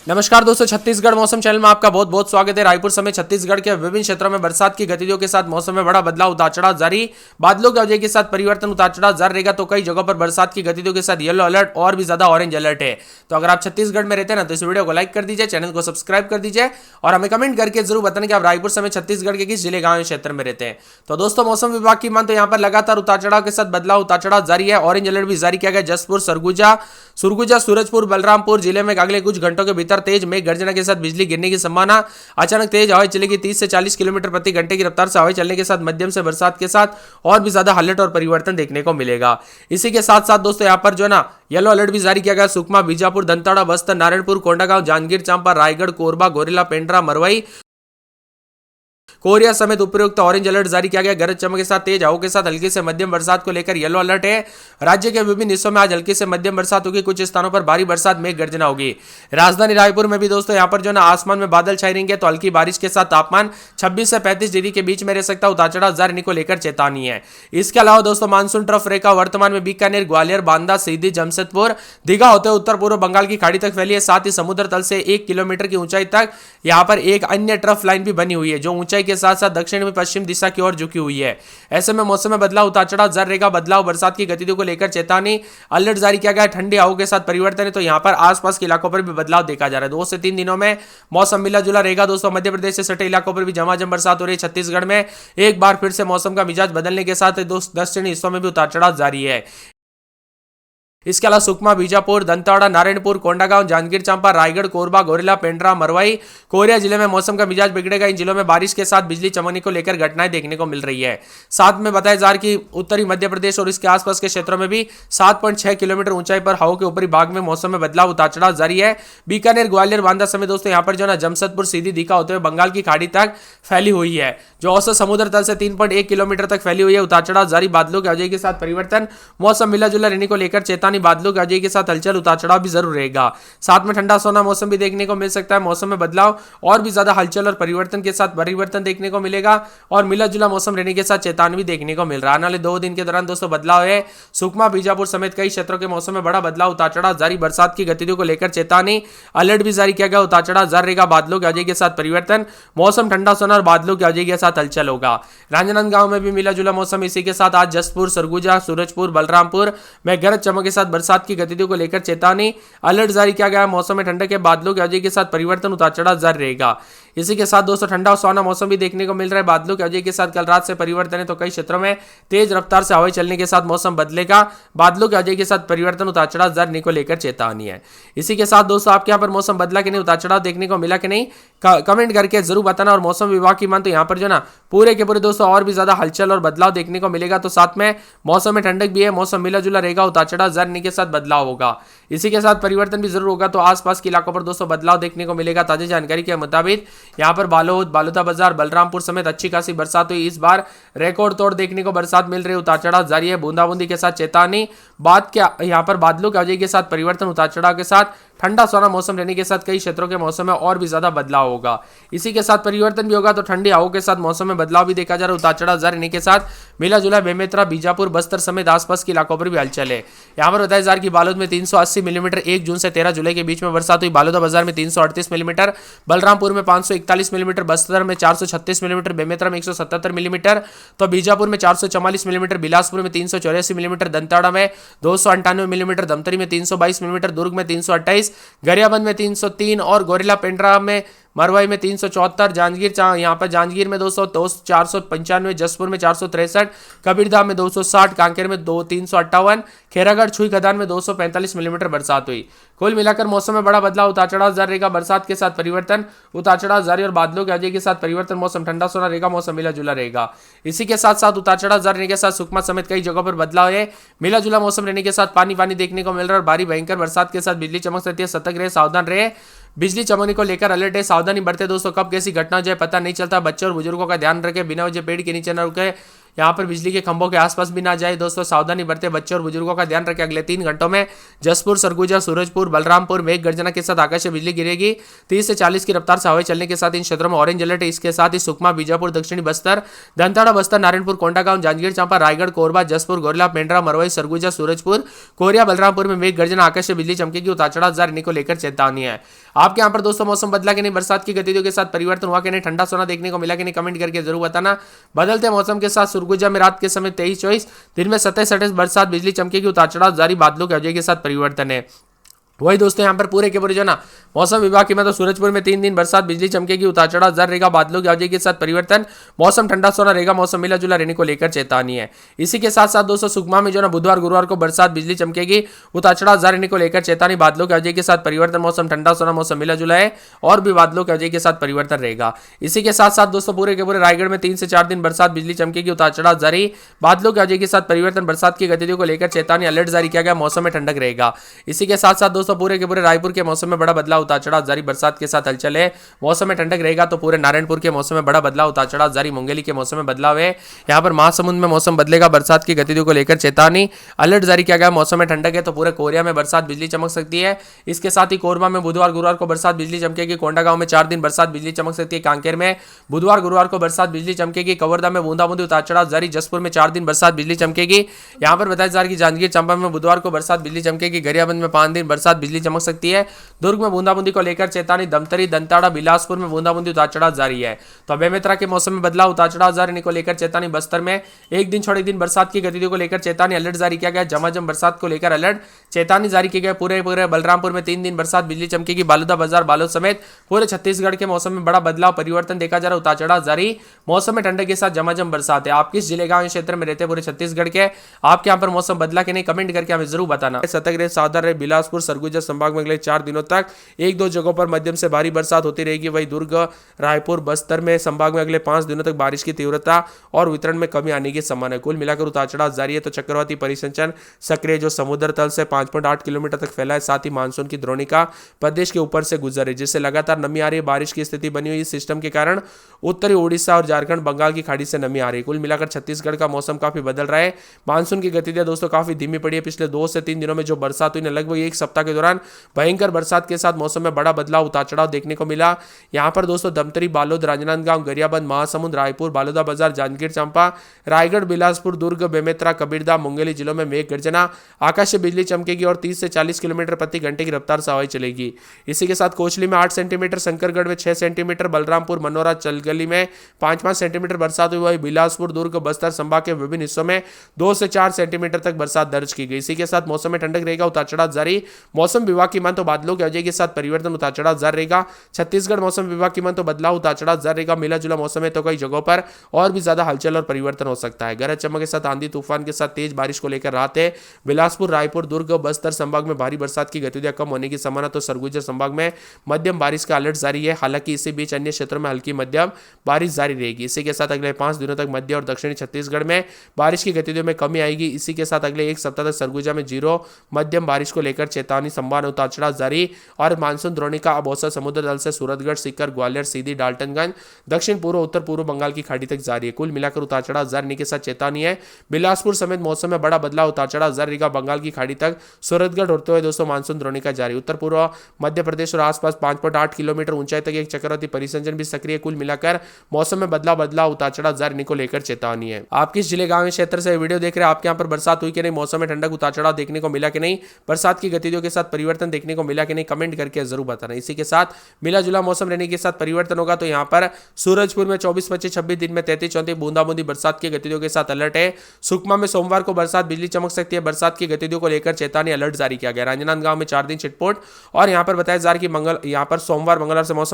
नमस्कार दोस्तों, छत्तीसगढ़ मौसम चैनल में आपका बहुत बहुत स्वागत है। रायपुर समेत छत्तीसगढ़ के विभिन्न क्षेत्रों में बरसात की गतिविधियों के साथ मौसम में बड़ा बदलाव, उतार चढ़ाव जारी। बादलों की वजह के साथ परिवर्तन, उतार चढ़ाव जारी रहेगा। तो कई जगहों पर बरसात की गतिविधियों के साथ येलो अलर्ट और भी ज्यादा ऑरेंज अलर्ट है। तो अगर आप छत्तीसगढ़ में रहते हैं ना, तो इस वीडियो को लाइक कर दीजिए, चैनल को सब्सक्राइब कर दीजिए और हमें कमेंट करके जरूर बताएं कि आप रायपुर समेत छत्तीसगढ़ के किस जिले, गांव, क्षेत्र में रहते हैं। तो दोस्तों, मौसम विभाग की मान तो यहाँ पर लगातार उतार चढ़ाव के साथ बदलाव, उतार चढ़ाव जारी है। ऑरेंज अलर्ट भी जारी किया गया जसपुर, सुरगुजा, सूरजपुर, बलरामपुर जिले में अगले कुछ घंटों के भीतर तेज मेघ गर्जना के साथ बिजली गिरने की संभावना। अचानक तेज हवाएं चलेगी, 30 से 40 किलोमीटर प्रति घंटे की रफ्तार से हवाएं चलने के साथ मध्यम से बरसात के साथ और भी ज्यादा अलर्ट और परिवर्तन देखने को मिलेगा। इसी के साथ साथ दोस्तों, यहाँ पर जो है ना, येलो अलर्ट भी जारी किया गया। सुकमा, बीजापुर, दंतेवाड़ा, बस्तर, नारायणपुर, कोंडागांव, जांजगीर चांपा, रायगढ़, कोरबा, गोरेला, पेंड्रा, मरवाई, कोरिया समेत उपयुक्त ऑरेंज अलर्ट जारी किया गया। गरज चमक के साथ तेज हवाओं के साथ हल्की से मध्यम बरसात को लेकर येलो अलर्ट है। राज्य के विभिन्न हिस्सों में आज हल्की से मध्यम बरसात होगी, कुछ स्थानों पर भारी बरसात, मेघ गर्जना होगी। राजधानी रायपुर में भी दोस्तों यहाँ पर जो ना आसमान में बादल छाए रहेंगे, तो हल्की बारिश के साथ तापमान 26 से 35 डिग्री के बीच में रह सकता है। उतार चढ़ाव जारी को लेकर चेतावनी है। इसके अलावा दोस्तों, मानसून ट्रफ रेखा वर्तमान में बीकानेर, ग्वालियर, बांदा, सीधी, जमशेदपुर, दीघा होते उत्तर पूर्व बंगाल की खाड़ी तक फैली है। साथ ही समुद्र तल से 1 किलोमीटर की ऊंचाई तक यहाँ पर एक अन्य ट्रफ लाइन भी बनी हुई है, जो ऊंचाई के साथ साथ दक्षिण में पश्चिम दिशा की ओर झुकी हुई है। ऐसे में मौसम में बदलाव, उतार चढ़ाव जारी रहेगा। बदलाव, बरसात की गतिविधियों को लेकर चेतावनी, अलर्ट जारी किया गया। ठंडी हवाओं के साथ परिवर्तन है, तो यहां पर आसपास के इलाकों पर भी बदलाव देखा जा रहा है। 2 से 3 दिनों में मौसम मिला जुला रहेगा। दोस्तों, मध्य प्रदेश से सटे इलाकों पर भी झमाझम बरसात हो रही है। छत्तीसगढ़ में एक बार फिर से मौसम का मिजाज बदलने के साथ दक्षिणी हिस्सों में भी उतार चढ़ाव जारी है। इसके अलावा सुकमा, बीजापुर, दंतेवाड़ा, नारायणपुर, कोंडागांव, जांजगीर चांपा, रायगढ़, कोरबा, गोरेला, पेंड्रा, मरवाई, कोरिया जिले में मौसम का मिजाज बिगड़ेगा। इन जिलों में बारिश के साथ बिजली चमकने को लेकर घटनाएं देखने को मिल रही है। साथ में बताया जा रहा है कि उत्तरी मध्य प्रदेश और इसके आसपास के क्षेत्रों में भी 7.6 किलोमीटर ऊंचाई पर हवा के ऊपरी भाग में मौसम में बदलाव, उतार चढ़ाव जारी है। बीकानेर, ग्वालियर, बांदा समेत दोस्तों यहाँ पर जो ना जमशेदपुर, सीधी, दीघा होते हुए बंगाल की खाड़ी तक फैली हुई है, जो औसत समुद्र तल से 3.1 किलोमीटर तक फैली हुई है। उतार चढ़ाव जारी। बादलों की वजह के साथ परिवर्तन, मौसम मिला जुला रहने को लेकर चेतावनी। बादलों की वजह के साथ हलचल, उतार चढ़ाव भी जरूर रहेगा। साथ में ठंडा सोना मौसम भी देखने को मिल सकता है। मौसम में बदलाव और भी ज्यादा हलचल और परिवर्तन के साथ परिवर्तन देखने को मिलेगा और मिला जुला मौसम रहने के साथ चेतावनी भी देखने को मिल रहा है। आने वाले 2 दिन के दौरान दोस्तों बदलाव है। सुकमा, बीजापुर समेत कई क्षेत्रों के मौसम में बड़ा बदलाव, उतार चढ़ाव जारी। बरसात की गतिविधियों को लेकर चेतावनी, अलर्ट भी जारी किया गया। उतार चढ़ाव जारी रहेगा। बादलों की वजह के साथ परिवर्तन, मौसम ठंडा सोना और बादलों की वजह के साथ हलचल होगा। राजनांदगांव में भी मिला जुला मौसम। इसी के साथ आज जसपुर, सरगुजा, सूरजपुर, बलरामपुर में गरज चमक के साथ बरसात की गतिविधियों को लेकर चेतावनी, अलर्ट जारी किया गया। मौसम में ठंडक के बादलों की वजह के साथ परिवर्तन, उतार चढ़ाव जारी रहेगा। इसी के साथ दोस्तों, ठंडा और सुहाना मौसम भी देखने को मिल रहा है। बादलों की वजह के साथ कल रात से परिवर्तन है, तो कई क्षेत्रों में तेज रफ्तार से हवाएं चलने के साथ मौसम बदलेगा। बादलों की वजह के साथ परिवर्तन, उतार चढ़ाव जारी को लेकर चेतावनी है। इसी के साथ दोस्तों, आपके यहाँ पर मौसम बदला कि नहीं, उतार चढ़ाव देखने को मिला कि नहीं, कमेंट करके जरूर बताना। और मौसम विभाग की मान तो यहाँ पर जो ना पूरे के पूरे दोस्तों और भी ज्यादा हलचल और बदलाव देखने को मिलेगा। तो साथ में मौसम में ठंडक भी है, मौसम मिला जुला रहेगा, उतार चढ़ाव जारी के साथ बदलाव होगा। इसी के साथ परिवर्तन भी जरूर होगा। तो आसपास के इलाकों पर दोस्तों बदलाव देखने को मिलेगा। ताजा जानकारी के मुताबिक यहाँ पर बालोद, बालोदाबाजार, बलरामपुर समेत अच्छी खासी बरसात हुई। इस बार रिकॉर्ड तोड़ देखने को बरसात मिल रही है। उतार चढ़ाव जारी है। बूंदाबूंदी के साथ चेतावनी। बात क्या यहाँ पर बादलों की वजह के साथ परिवर्तन, उतार चढ़ाव के साथ ठंडा सोना मौसम रहने के साथ कई क्षेत्रों के मौसम में और भी ज्यादा बदलाव होगा। इसी के साथ परिवर्तन भी होगा। तो ठंडी हवाओं के साथ मौसम में बदलाव भी देखा जा रहा है। उतार चढ़ाव जारी रहने के साथ मिला जुला बेमेतरा, बीजापुर, बस्तर समेत आसपास के इलाकों पर भी हलचल है। यहाँ पर बताया जा रहा है कि बालोद में 380 मिलीमीटर 1 जून से 13 जुलाई के बीच में बरसात हुई। बालोदाबाजार में 338 मिलीमीटर, बलरामपुर में 541 मिलीमीटर, बस्तर में 436 मिलीमीटर, बेमेतरा में 177 मिलीमीटर, तो बीजापुर में 444 मिलीमीटर, बिलासपुर में 384 मिलीमीटर, दंतेवाड़ा में 298 मिलीमीटर, धमतरी में 322 मिलीमीटर, दुर्ग में 328, गरियाबंद में 303 और गोरेला, पेंड्रा में, मरवाई में 374, जांजगीर यहाँ पर जांजगीर में 495, जसपुर में 463, कबीरधाम में 260, कांकेर में 358, खैरागढ़, छुई खदान में 245 मिलीमीटर बरसात हुई। कुल मिलाकर मौसम में बड़ा बदलाव, उतार चढ़ाव जारी रहेगा। बरसात के साथ परिवर्तन, उतार चढ़ाव जारी और बादलों की वजह के साथ परिवर्तन, मौसम ठंडा सोना रहेगा, मौसम मिला जुला रहेगा। इसी के साथ साथ उतार चढ़ाव जारी रहने के साथ सुकमा समेत कई जगहों पर बदलाव है। मिला जुला मौसम रहने के साथ पानी पानी देखने को मिल रहा है और भारी भयंकर बरसात के साथ बिजली चमक सकती है। सतर्क रहे, सावधान रहे। बिजली चमकने को लेकर अलर्ट है। सावधानी बरते दोस्तों, कब कैसी घटना हो जाए पता नहीं चलता। बच्चों और बुजुर्गों का ध्यान रखें। बिना वजह पेड़ के नीचे न रुके यहाँ पर बिजली के खंभों के आसपास भी ना जाए दोस्तों, सावधानी बरते, बच्चे और बुजुर्गों का ध्यान रखें। अगले 3 घंटों में जसपुर, सरगुजा, सूरजपुर, बलरामपुर मेघ गर्जना के साथ आकाशीय बिजली गिरेगी। 30 से 40 की रफ्तार से हवाएं चलने के साथ इन क्षेत्रों में ऑरेंज अलर्ट है। इसके साथ ही सुकमा, बीजापुर, दक्षिणी बस्तर, दंताड़ा बस्तर, नारायणपुर, कोंडागांव, जांजगीर चांपा, रायगढ़, कोरबा, जसपुर, गोरला, पेंड्रा, मरवाई, सरगुजा, सूरजपुर, कोरिया, बलरामपुर में मेघ गर्जना, आकाशीय बिजली चमकेगी, उतार चढ़ाव जारी रहने को लेकर चेतावनी है। आपके यहाँ पर दोस्तों मौसम बदला कि नहीं, बरसात की गतिविधियों के साथ परिवर्तन हुआ कि नहीं, ठंडा सोना देखने को मिला कि नहीं, कमेंट करके जरूर बताना। बदलते मौसम के साथ सुरगुजा में रात के समय 23-24, दिन में 27-28 बरसात, बिजली चमकेगी, उतार चढ़ाव जारी, बादलों की अवधि के साथ परिवर्तन है। वही दोस्तों यहाँ पर पूरे के पूरे जो ना मौसम विभाग की मैं तो सूरजपुर में 3 दिन बरसात, बिजली चमकेगी, उतार चढ़ाव जारी रहेगा, बादलों की अवधि के साथ परिवर्तन, मौसम ठंडा सोना रहेगा, मौसम मिला जुला रहने को लेकर चेतावनी है। इसी के साथ साथ दोस्तों सुकमा में जो ना बुधवार गुरुवार को बरसात, बिजली चमकेगी, उतार चढ़ाव जारी रहने को लेकर चेतावनी, बादलों की अवधि के साथ परिवर्तन, मौसम ठंडा सोना, मौसम मिला जुला है और भी बादलों की अवधि के साथ परिवर्तन रहेगा। इसी के साथ साथ दोस्तों पूरे के पूरे रायगढ़ में 3 से 4 दिन बरसात, बिजली चमकेगी, उतार चढ़ाव जारी, बादलों की अवधि के साथ परिवर्तन, बरसात की गतिविधियों को लेकर चेतावनी, अलर्ट जारी किया गया, मौसम में ठंडक रहेगा। इसी के साथ साथ दोस्तों पूरे के पूरे रायपुर के मौसम में बड़ा बदलाव, उतार चढ़ाव जारी, बरसात के साथ हलचल है, मौसम में ठंडक रहेगा। तो पूरे नारायणपुर के मौसम में बड़ा बदलाव, उतार चढ़ाव जारी, मुंगेली के मौसम में बदलाव है। यहाँ पर महासमुंद में मौसम बदलेगा, बरसात की गतिविधियों को लेकर चेतावनी, अलर्ट जारी किया गया, मौसम में ठंडक है। तो पूरे कोरिया में बरसात, बिजली चमक सकती है। इसके साथ ही कोरबा में बुधवार गुरुवार को बरसात, बिजली चमकेगी, कोंडागांव में 4 दिन बरसात, बिजली चमक सकती है, कांकेर में बुधवार गुरुवार को बरसात, बिजली चमकेगी, कवर्धा में बूंदाबूंदी, उतार चढ़ाव जारी, जसपुर में 4 दिन बरसात, बिजली चमकेगी। यहाँ पर बताया जा रहा है कि जांजगीर चांपा में बुधवार को बरसात, बिजली चमकेगी, गरियाबंद में 5 दिन बरसात, बिजली चमक सकती है, दुर्ग में बूंदाबूंदी को लेकर चेतावनी, दमतरी, दंताड़ा, बिलासपुर में बूंदाबूंदी, उतार चढ़ाव जारी है। तो बेमेतरा के मौसम में बदलाव, उतार चढ़ाव जारी को लेकर चेतावनी, बस्तर में एक दिन छोड़ एक दिन बरसात की गतिविधियों को लेकर चेतावनी, अलर्ट जारी किया गया, झमाझम बरसात को लेकर अलर्ट चेतावनी जारी की गई। पूरे बलरामपुर में 3 दिन बरसात, बिजली चमकेगी, बालूदा बाजार, बालोद समेत पूरे छत्तीसगढ़ के मौसम में बड़ा बदलाव, परिवर्तन देखा जा रहा है, उतार चढ़ाव जारी, मौसम में ठंडक के साथ झमाझम बरसात है। आप किस जिले गांव क्षेत्र में रहते हैं पूरे छत्तीसगढ़ के, आपके यहाँ पर मौसम बदला कि नहीं, कमेंट करके हमें जरूर बताना। सतर्क रहे, सावधान रहे। बिलासपुर, सरगुजा संभाग में अगले 4 दिनों तक 1-2 जगहों पर मध्यम से भारी बरसात होती रहेगी। वही दुर्ग, रायपुर, बस्तर में संभाग में अगले 5 दिनों तक बारिश की तीव्रता और वितरण में कमी आने की संभावना है। कुल मिलाकर उतार चढ़ाव जारी है। तो चक्रवाती परिसंचरण सक्रिय जो समुद्र तल से 5.8 किलोमीटर तक फैला है, साथ ही मानसून की द्रोणिका प्रदेश के ऊपर से गुजर है, जिससे लगातार नमी आ रही है, बारिश की स्थिति बनी हुई। इस सिस्टम के कारण उत्तरी उड़ीसा और झारखंड, बंगाल की खाड़ी से नमी आ रही है। कुल मिलाकर छत्तीसगढ़ का मौसम काफी बदल रहा है। मानसून की गतिविधियां दोस्तों काफी धीमी पड़ी है। पिछले 2 से 3 दिनों में जो बरसात हुई, लगभग 1 सप्ताह के दौरान भयंकर बरसात के साथ मौसम में बड़ा बदलाव, उतार चढ़ाव देखने को मिला। यहाँ पर दोस्तों दमतरी, बालोद, राजनांदगांव, गरियाबंद, महासमुंद, रायपुर, बालोदा बाजार, जांजगीर चांपा, रायगढ़, बिलासपुर, दुर्ग, बेमेतरा, कबीरदा, मुंगेली जिलों में मेघ गर्जना, आकाशीय बिजली चमकेगी और 30 से 40 किलोमीटर प्रति घंटे की रफ्तार से हवाएं चलेगी। इसी के साथ कोचली में 8 सेंटीमीटर, शंकरगढ़ में 6 सेंटीमीटर, बलरामपुर, मनोरा, चलगली में 5-5 सेंटीमीटर बरसात हुई है। बिलासपुर, दुर्ग, बस्तर संभाग के विभिन्न हिस्सों में 2 से 4 सेंटीमीटर तक बरसात दर्ज की गई। इसी के साथ मौसम में ठंडक रहेगा, उतार चढ़ाव जारी। मौसम विभाग की मान तो बादलों की वजह के साथ परिवर्तन, उतार चढ़ाव जारी रहेगा। छत्तीसगढ़ मौसम विभाग की मान तो बदलाव, उतार चढ़ाव जारी रहेगा। मिला जुला मौसम है तो कई जगहों पर और भी ज्यादा हलचल और परिवर्तन हो सकता है। गरज चमक के साथ आंधी तूफान के साथ तेज बारिश को लेकर राहत है। बिलासपुर, रायपुर, दुर्ग, बस्तर संभाग में भारी बरसात की गतिविधियां कम होने की संभावना। तो सरगुजा संभाग में मध्यम बारिश का अलर्ट जारी है। हालांकि इसी बीच अन्य क्षेत्रों में हल्की मध्यम बारिश जारी रहेगी। इसी के साथ अगले 5 दिनों तक मध्य और दक्षिणी छत्तीसगढ़ में बारिश की गतिविधियों में कमी आएगी। इसी के साथ अगले 1 सप्ताह तक सरगुजा में 0 मध्यम बारिश को लेकर चेतावनी, संभावना, उतार चढ़ाव जारी। और मानसून द्रोणिका अब औसत समुद्र तल से सूरतगढ़, सीकर, ग्वालियर, सीधी, डाल्टनगंज, दक्षिण पूर्व, उत्तर पूर्व बंगाल की खाड़ी तक जारी है। कुल मिलाकर उतार चढ़ाव जारी के साथ चेतावनी है। बिलासपुर समेत मौसम में बड़ा बदलाव, उतार चढ़ाव जारी रहेगा। बंगाल की खाड़ी तक सूरतगढ़ होते हुए दोस्तों मानसून द्रोणिका जारी। उत्तर पूर्व मध्य प्रदेश और आसपास 5.8 किलोमीटर ऊंचाई तक एक चक्रवाती परिसंचरण भी सक्रिय। कुल मिलाकर मौसम में बदलाव, उतार चढ़ाव जारी को लेकर चेतावनी है। आप किस जिले गांव क्षेत्र से वीडियो देख रहे हैं, आपके यहाँ पर बरसात हुई कि नहीं, मौसम में ठंडक, उतार चढ़ाव देखने को मिला कि नहीं, बरसात की गतिविधियों के साथ परिवर्तन देखने को मिला कि नहीं, कमेंट करके जरूर बताना। इसी के साथ मिला जुला मौसम रहने के साथ परिवर्तन होगा। तो यहाँ पर सूरजपुर में 24, 25, 26, दिन में 33, 34 बूंदाबूंदी बरसात की गतिविधियों के साथ अलर्ट है। सुकमा में सोमवार को बरसात, बिजली चमक सकती है। बरसात की गतिविधियों को लेकर चेतावनी, अलर्ट जारी किया गया। राजनांदगांव में 4 दिन छिटपुट। और यहाँ पर बताया जा रहा है कि यहाँ पर सोमवार, मंगलवार से मौसम